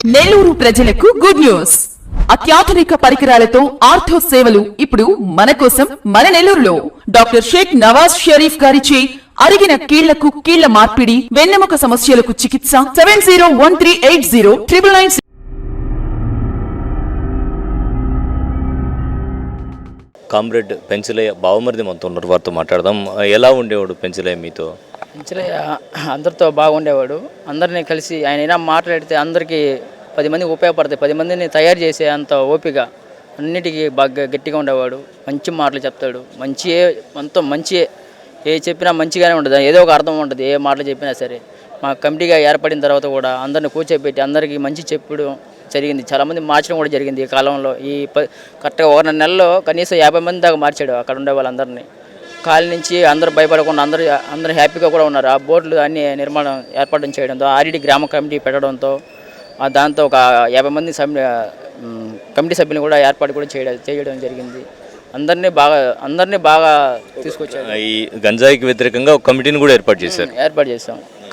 నెల్లూరు ప్రజలకు good news. అత్యాధునిక పరికరాలతో ఆర్థో సేవలు ఇప్పుడు మన కోసం మన నెల్లూరులో. డాక్టర్ షేక్ నవాజ్ షరీఫ్ గారిచే అరిగిన కీళ్లకు కీళ్ల మార్పిడి, వెన్నెముక సమస్యలకు చికిత్స. 7013809999. కామ్రేడ్ పెంచలయ్య బావమరిది మనతో ఉన్నారు, వారితో మాట్లాడదాం. ఎలా ఉండేవాడు పెంచలయ్య మీతో? పెంచలయ్య అందరితో బాగుండేవాడు. అందరినీ కలిసి ఆయన అయినా మాట్లాడితే అందరికీ 10 మందికి ఉపయోగపడతాయి, 10 మందిని తయారు చేసే అంత ఓపిక, అన్నిటికీ బాగా గట్టిగా ఉండేవాడు. మంచి మాటలు చెప్తాడు, మొత్తం మంచి ఏ చెప్పినా మంచిగానే ఉంటుంది, ఏదో ఒక అర్థం ఉంటుంది ఏ మాటలు చెప్పినా సరే. మా కమిటీగా ఏర్పడిన తర్వాత కూడా అందరిని కూర్చోబెట్టి అందరికీ మంచి చెప్పడం జరిగింది. చాలామంది మార్చడం కూడా జరిగింది ఈ కాలంలో. కరెక్ట్గా 1 నెలలో కనీసం 50 మంది దాకా మార్చాడు అక్కడ ఉండే వాళ్ళందరినీ. కాలి నుంచి అందరూ భయపడకుండా అందరూ హ్యాపీగా కూడా ఉన్నారు. ఆ బోర్డులు అన్ని నిర్మాణం ఏర్పాటు చేయడంతో, ఆర్ఈడి గ్రామ కమిటీ పెట్టడంతో, దాంతో ఒక 50 మంది కమిటీ సభ్యులను కూడా ఏర్పాటు కూడా చేయడం జరిగింది. అందరినీ బాగా తీసుకొచ్చారు. ఈ గంజాయికి వ్యతిరేకంగా ఒక కమిటీని కూడా ఏర్పాటు చేశాం.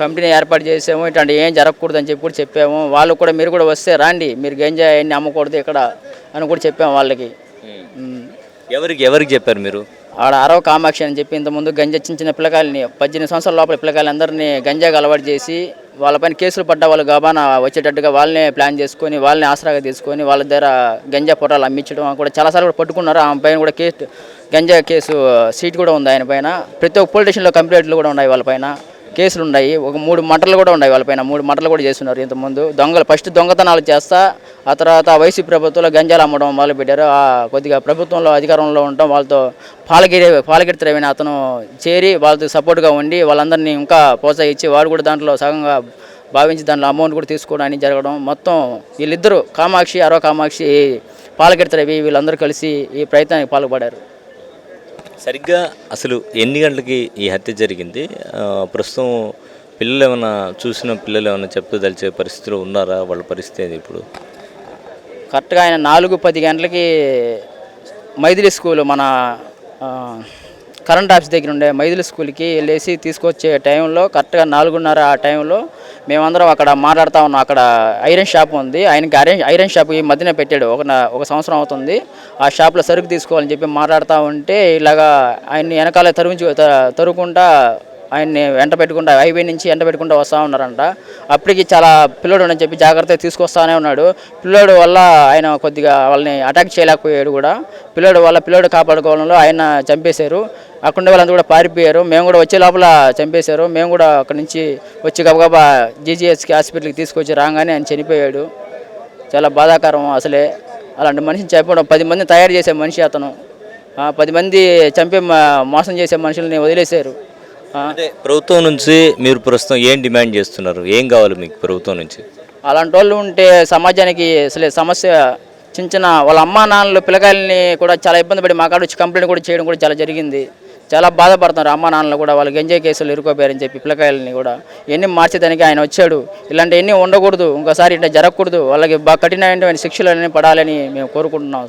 కమిటీని ఏర్పాటు చేసాము. ఇట్లాంటి ఏం జరగకూడదు అని చెప్పి కూడా చెప్పాము. వాళ్ళు కూడా మీరు కూడా వస్తే రాండి, మీరు గంజాయి అన్ని అమ్మకూడదు ఇక్కడ అని కూడా చెప్పాము వాళ్ళకి. ఎవరికి చెప్పారు మీరు? ఆడ అరవ కామాక్షి అని చెప్పి ఇంతకుముందు గంజా చిన్న పిల్లకాయలని 18 సంవత్సరాల లోపల పిల్లకాయలందరినీ గంజాకి అలవాటు చేసి వాళ్ళపైన కేసులు పడ్డ వాళ్ళు గాబానా వచ్చేటట్టుగా వాళ్ళనే ప్లాన్ చేసుకొని వాళ్ళని ఆసరాగా తీసుకొని వాళ్ళ దగ్గర గంజా పొట్టాలు అమ్మించడం కూడా చాలాసార్లు కూడా పట్టుకున్నారు. ఆమె పైన కూడా గంజా కేసు సీట్ కూడా ఉంది ఆయన పైన. ప్రతి ఒక్క పోలీస్ స్టేషన్లో కంప్లైంట్లు కూడా ఉన్నాయి వాళ్ళపైన, కేసులు ఉన్నాయి. ఒక 3 మటర్లు కూడా ఉన్నాయి వాళ్ళపైన, 3 మటర్లు కూడా చేస్తున్నారు ఇంతకుముందు. ఫస్ట్ దొంగతనాలు చేస్తా, ఆ తర్వాత వైసీపీ ప్రభుత్వంలో గంజాలు అమ్మడం మొదలుపెట్టారు. కొద్దిగా ప్రభుత్వంలో అధికారంలో ఉండటం వాళ్ళతో పాలగిరి త్రవీణ అతను చేరి వాళ్ళతో సపోర్ట్గా ఉండి వాళ్ళందరినీ ఇంకా ప్రోత్సహించి వాడు కూడా దాంట్లో సగంగా భావించి దాంట్లో అమౌంట్ కూడా తీసుకోవడానికి జరగడం. మొత్తం వీళ్ళిద్దరూ అరవ కామాక్షి, పాలగిరి త్రవి వీళ్ళందరూ కలిసి ఈ ప్రయత్నానికి పాల్పడారు. సరిగ్గా అసలు ఎన్ని గంటలకి ఈ హత్య జరిగింది? ప్రస్తుతం పిల్లలు ఏమైనా పిల్లలు ఏమైనా చెప్పదలిచే పరిస్థితిలో ఉన్నారా? వాళ్ళ పరిస్థితి ఇప్పుడు కరెక్ట్గా ఆయన 4:10 గంటలకి మైథిలి స్కూల్, మన కరెంట్ ఆఫీస్ దగ్గర ఉండే మైథిలి స్కూల్కి వెళ్ళేసి తీసుకొచ్చే టైంలో కరెక్ట్గా 4:30 ఆ టైంలో మేమందరం అక్కడ మాట్లాడుతూ ఉన్నాం. అక్కడ ఐరన్ షాప్ ఉంది, ఆయనకి ఐరన్ షాప్ ఈ మధ్యన పెట్టాడు, ఒక సంవత్సరం అవుతుంది. ఆ షాప్లో సరుకు తీసుకోవాలని చెప్పి మాట్లాడుతూ ఉంటే ఇలాగా ఆయన్ని వెనకాల తరుకుంటా ఆయన్ని హైవే నుంచి వెంట పెట్టుకుంటూ వస్తూ ఉన్నారంట. అప్పటికి చాలా పిల్లోడు అని చెప్పి జాగ్రత్తగా తీసుకొస్తానే ఉన్నాడు. పిల్లోడు వల్ల ఆయన కొద్దిగా వాళ్ళని అటాక్ చేయలేకపోయాడు కూడా. పిల్లోడు కాపాడుకోవడంలో ఆయన చంపేశారు. అక్కడ వాళ్ళంతా కూడా పారిపోయారు. మేము కూడా వచ్చే లోపల చంపేశారు. మేము కూడా అక్కడి నుంచి వచ్చి గబగబా జీజీహెచ్కి హాస్పిటల్కి తీసుకొచ్చి రాగానే ఆయన చనిపోయాడు. చాలా బాధాకరం. అసలే అలాంటి మనిషిని చంపడం, 10 మంది తయారు చేసే మనిషి అతను. 10 మంది చంపే మోసం చేసే మనుషుల్ని వదిలేశారు. అంటే ప్రభుత్వం నుంచి మీరు ప్రస్తుతం ఏం డిమాండ్ చేస్తున్నారు? ఏం కావాలి మీకు ప్రభుత్వం నుంచి? అలాంటి వాళ్ళు ఉంటే సమాజానికి అసలే సమస్య. చిన్న వాళ్ళ అమ్మా నాన్నలు పిల్లకాయలని కూడా చాలా ఇబ్బంది పడి మా కాడ వచ్చి కంప్లైంట్ కూడా చేయడం కూడా చాలా జరిగింది. చాలా బాధపడుతున్నారు అమ్మా నాన్నలు కూడా. వాళ్ళకి ఎంజాయ్ కేసులు ఇరుకోపోయారని చెప్పి పిల్లకాయలని కూడా ఎన్ని మార్చేదానికి ఆయన వచ్చాడు. ఇలాంటి ఎన్ని ఉండకూడదు, ఇంకోసారి ఇట్లా జరగకూడదు. వాళ్ళకి బాగా కఠినమైన శిక్షలు అన్నీ పడాలని మేము కోరుకుంటున్నాం.